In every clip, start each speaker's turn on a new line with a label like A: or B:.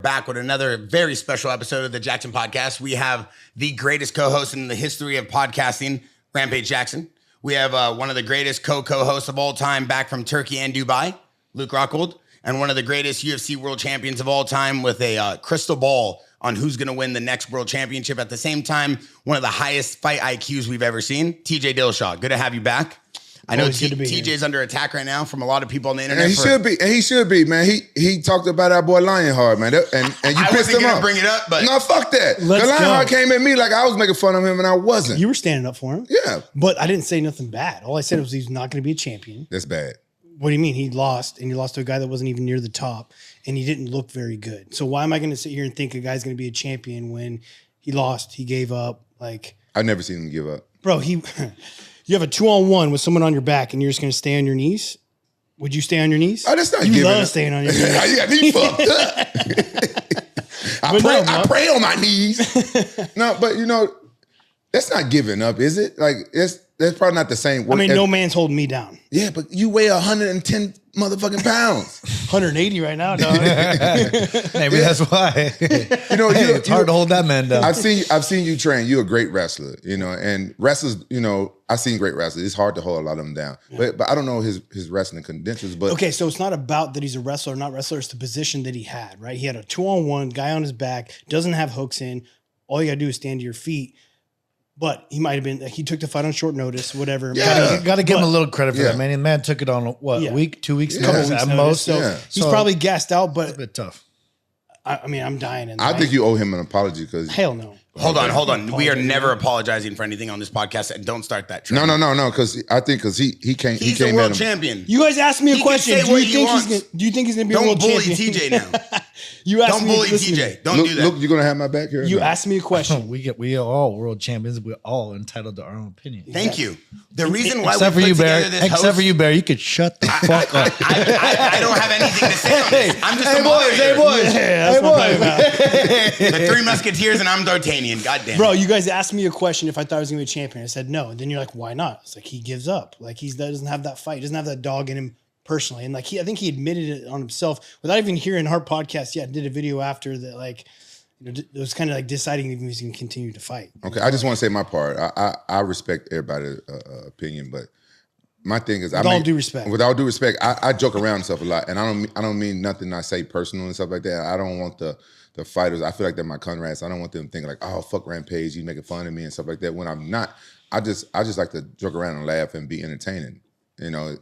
A: Back with another very special episode of the JAXXON podcast. We have the greatest co-host in the history of podcasting, Rampage JAXXON. We have one of the greatest co-hosts of all time back from Turkey and Dubai, Luke Rockhold, and one of the greatest UFC world champions of all time with a crystal ball on who's going to win the next world championship. At the same time, one of the highest fight IQs we've ever seen, TJ Dillashaw. Good to have you back. I know TJ's under attack right now from a lot of people on the internet.
B: And he should be, man. He talked about our boy Lionheart, man. And you pissed him off.
A: Bring it up, but
B: no, fuck that. Lionheart came at me like I was making fun of him and I wasn't.
C: You were standing up for him.
B: Yeah.
C: But I didn't say nothing bad. All I said was he's not going to be a champion.
B: That's bad.
C: What do you mean? He lost, and he lost to a guy that wasn't even near the top, and he didn't look very good. So why am I going to sit here and think a guy's going to be a champion when he lost, he gave up? Like,
B: I've never seen him give up.
C: Bro, you have a 2-on-1 with someone on your back, and you're just going to stay on your knees? Would you stay on your knees?
B: Oh, that's not
C: you
B: giving
C: love
B: up.
C: Staying on your knees.
B: Yeah, he fucked up. I pray on my knees. No, but you know, that's not giving up, is it? Like, that's probably not the same work.
C: I mean, no man's holding me down.
B: Yeah, but you weigh 110 motherfucking pounds.
C: 180 right now, dog.
D: Maybe that's why.
B: You know,
D: it's hard to hold that man down.
B: I've seen you train. You're a great wrestler, you know, and wrestlers, you know, I've seen great wrestlers. It's hard to hold a lot of them down. Yeah. But I don't know his wrestling credentials. But
C: okay, so it's not about that he's a wrestler or not wrestler. It's the position that he had, right? He had a 2-on-1 guy on his back, doesn't have hooks in. All you got to do is stand to your feet. But he might have been, he took the fight on short notice, whatever.
B: Yeah.
D: Got to give him a little credit for that, man. The man took it on, what, a week, 2 weeks?
C: Couple weeks
D: at most.
C: So he's probably gassed out, but
D: it's a bit tough.
C: I mean, I'm dying.
B: I think you owe him an apology because
C: hell no.
A: Hold on. We are never apologizing for anything on this podcast, and don't start that trend.
B: No. Because I think he came.
A: He's
B: he came
A: a world
B: at him.
A: champion.
C: You guys asked me a question.
A: Do you
C: think he's gonna be a world champion?
A: Don't bully TJ now.
C: You asked
A: don't
C: me.
A: bully TJ. Don't do that.
B: Look, you're gonna have my back here.
C: You asked me a question.
D: We are all world champions. We're all entitled to our own opinion.
A: Thank you. The reason why
D: except
A: we
D: for you,
A: put
D: Barry.
A: together this
D: Except for you, Barry. You could shut the fuck up.
A: I don't have anything to say on this. I'm just a
D: Hey,
A: boys. The Three Musketeers and I'm D'Artagnan. Goddamn.
C: Bro, you guys asked me a question if I thought I was gonna be a champion. I said no. And then you're like, why not? It's like he gives up. Like he doesn't have that fight. He doesn't have that dog in him personally. And like I think he admitted it on himself without even hearing our podcast yet. Did a video after that, like, you know, it was kind of like deciding if he was gonna continue to fight.
B: Okay, I just want to say my part. I respect everybody's opinion, but my thing is,
C: with all due respect,
B: I joke around and stuff a lot, and I don't mean nothing I say personal and stuff like that. I don't want the fighters. I feel like they're my comrades. I don't want them thinking like, oh, fuck Rampage, you making fun of me and stuff like that. When I'm not, I just like to joke around and laugh and be entertaining. You know,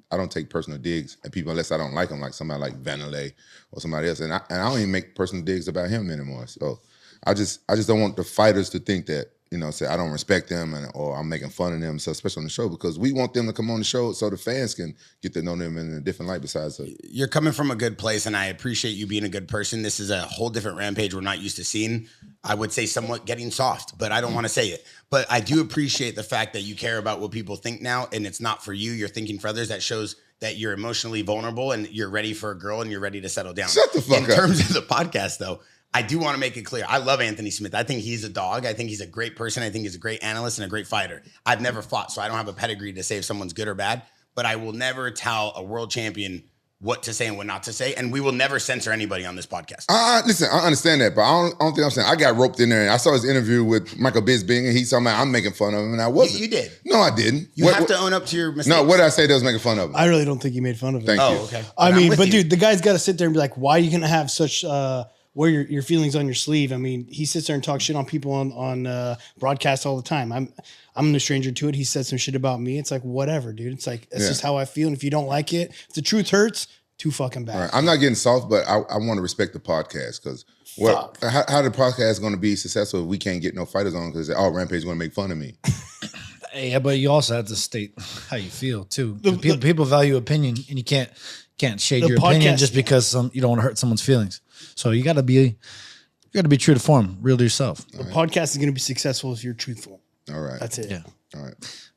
B: I don't take personal digs at people unless I don't like them, like somebody like Vanille or somebody else, and I don't even make personal digs about him anymore. So I just don't want the fighters to think that, you know, say I don't respect them or I'm making fun of them, so especially on the show, because we want them to come on the show so the fans can get to know them in a different light besides
A: You're coming from a good place, and I appreciate you being a good person. This is a whole different Rampage we're not used to seeing. I would say somewhat getting soft, but I don't want to say it. But I do appreciate the fact that you care about what people think now, and it's not for you. You're thinking for others. That shows that you're emotionally vulnerable and you're ready for a girl and you're ready to settle down.
B: Shut the fuck up.
A: In terms of the podcast, though, I do want to make it clear. I love Anthony Smith. I think he's a dog. I think he's a great person. I think he's a great analyst and a great fighter. I've never fought, so I don't have a pedigree to say if someone's good or bad, but I will never tell a world champion what to say and what not to say, and we will never censor anybody on this podcast.
B: Listen, I understand that, but I don't think I'm saying. I got roped in there, and I saw his interview with Michael Bisping, and he's talking about I'm making fun of him, and I wasn't.
A: You did.
B: No, I didn't.
A: You have to own up to your mistakes.
B: No, what did I say that was making fun of him?
C: I really don't think you made fun of him.
B: Thank you.
A: Oh, okay.
C: I mean, but dude, the guy's got to sit there and be like, why are you going to have such, wear your feelings on your sleeve? I mean, he sits there and talks shit on people on broadcast all the time. I'm no stranger to it. He said some shit about me. It's like, whatever, dude. It's like, that's just how I feel. And if you don't like it, if the truth hurts, too fucking bad.
B: Right. I'm not getting soft, but I want to respect the podcast because how the podcast is going to be successful if we can't get no fighters on because Rampage is going to make fun of me.
D: Yeah, but you also have to state how you feel too. People value opinion, and you can't shade your opinion just because you don't want to hurt someone's feelings. So you got to be true to form, real to yourself.
C: The podcast is going to be successful if you're truthful.
B: All right,
C: that's it.
D: Yeah.
B: All right.